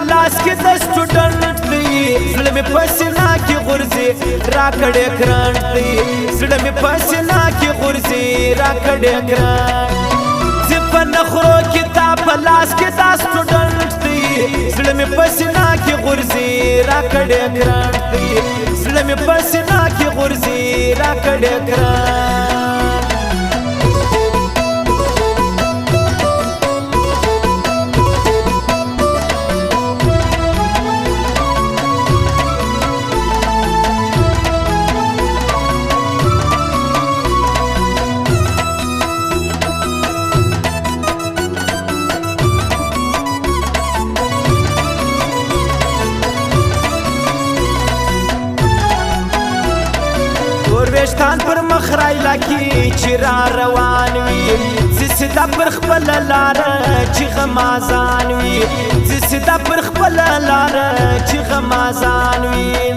پلاس کې د سټوډنټ دی زړه مې پسنا کې غورځي راکړې ګرانټ دی زړه مې پسنا کې غورځي راکړې ګرانټ زه په نخرو کې تا پلاس کې د سټوډنټ دی زړه مې پسنا کې غورځي راکړې ګرانټ دی زړه مې پسنا کې غورځي راکړې ګرانټ ویشتان پر مخ رایلا کی چې را روان وي زه سدا پر خپل لاره چې غمازان وي زه سدا پر خپل لاره چې غمازان وي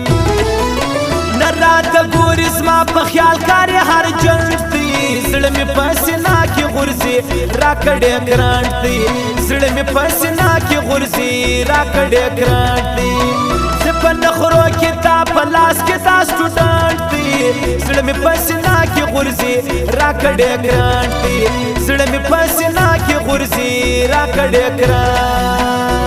نه راته ګورې زما په خیال کارې هر جنت دی زړه مې په سینه کې غورځي راکړې ګرانټ دی زړه مې په سینه کې غورځي راکړې ګرانټ دی زه په نخرو کې تا په لاس کې دا سټوډنټ دی زړه مې په سینه کې غورځي راکړې ګرانټ دی زړه مې په سینه کې غورځي راکړې ګرانټ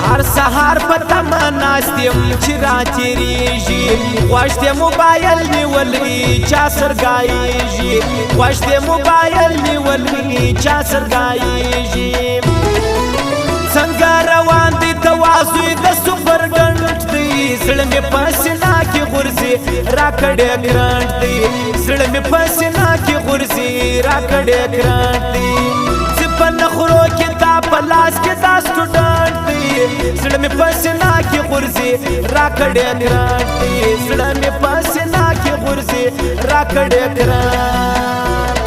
هر سهار په تمه ناست یم چې راتېرېږي خوښ د موبایل نیولی چا سرګایېږي خوښ د موبایل نیولی چا سرګایېږي څنګه روان دی تواضع د سپر ډنډ دی زړه مې په سینه کې غورځي راکړې ګرانټ دی زړه مې په سینه کې غورځي راکړې ګرانټ دی زه په نخرو کې تا په لاس کې دا سټوډنټ دی زړه مې په سینه کې غورځي راکړې ګرانټ دی زړه مې په سینه کې غورځي راکړې ګرانټ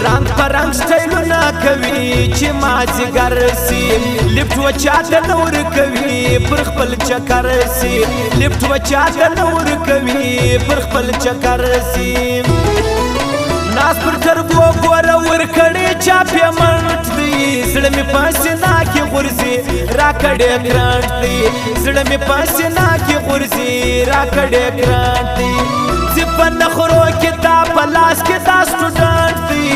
رنگ پر رنگ سټایلونه کوي چې مازیګر سي لفټ وچاته نور کوي پر خپل چکر سي لفټ وچاته نور کوي پر خپل چکر سي ناس پر ترګو ګوره ورکړې چا پیمنټ دی زړه مې په سینه کې غورځي راکړې ګرانټ دی زړه مې په سینه کې غورځي راکړې ګرانټ دی زه په نخرو کې تا په لاس کې دا سټوډنټ دی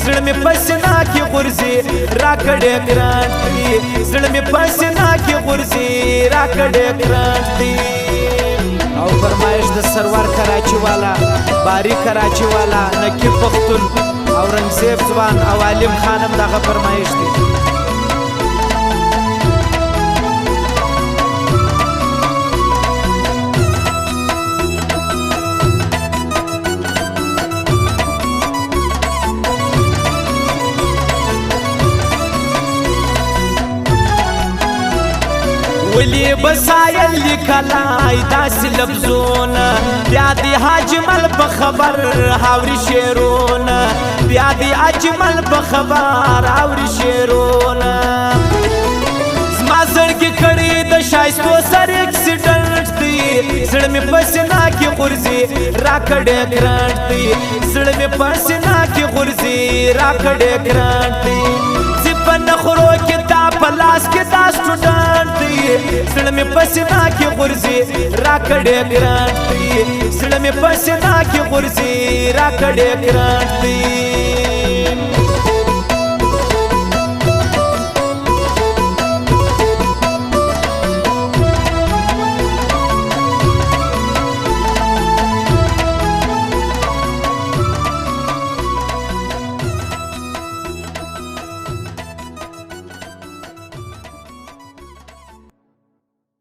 زړه مې په سینه کې غورځي راکړې ګرانټ دی زړه مې په سینه کې غورځي راکړې ګرانټ دی او فرمایش د سرور کراچي والا باری کراچي والا نقیب پختون اورنګزیب ځوان او عالم خانم دغه فرمایش دی ولی بسایل لیکلای داسې لفظونه بیا د اجمل په خبر هاوري شعرونه بیا د اجمل په خبر هاوري شعرونه زما زړګي کړي د شایستو سره اکسیډنټ دی زړه مې په سینه کې غورځي راکړې ګرانټ دی زړه مې په سینه کې غورځي راکړې ګرانټ دی زه په نخرو کې تا په لاس کې دا سټوډنټ دی زړه مې په سینه کې غورځي راکړې ګرانټ دی زړه مې په سینه کې غورځي راکړې ګرانټ دی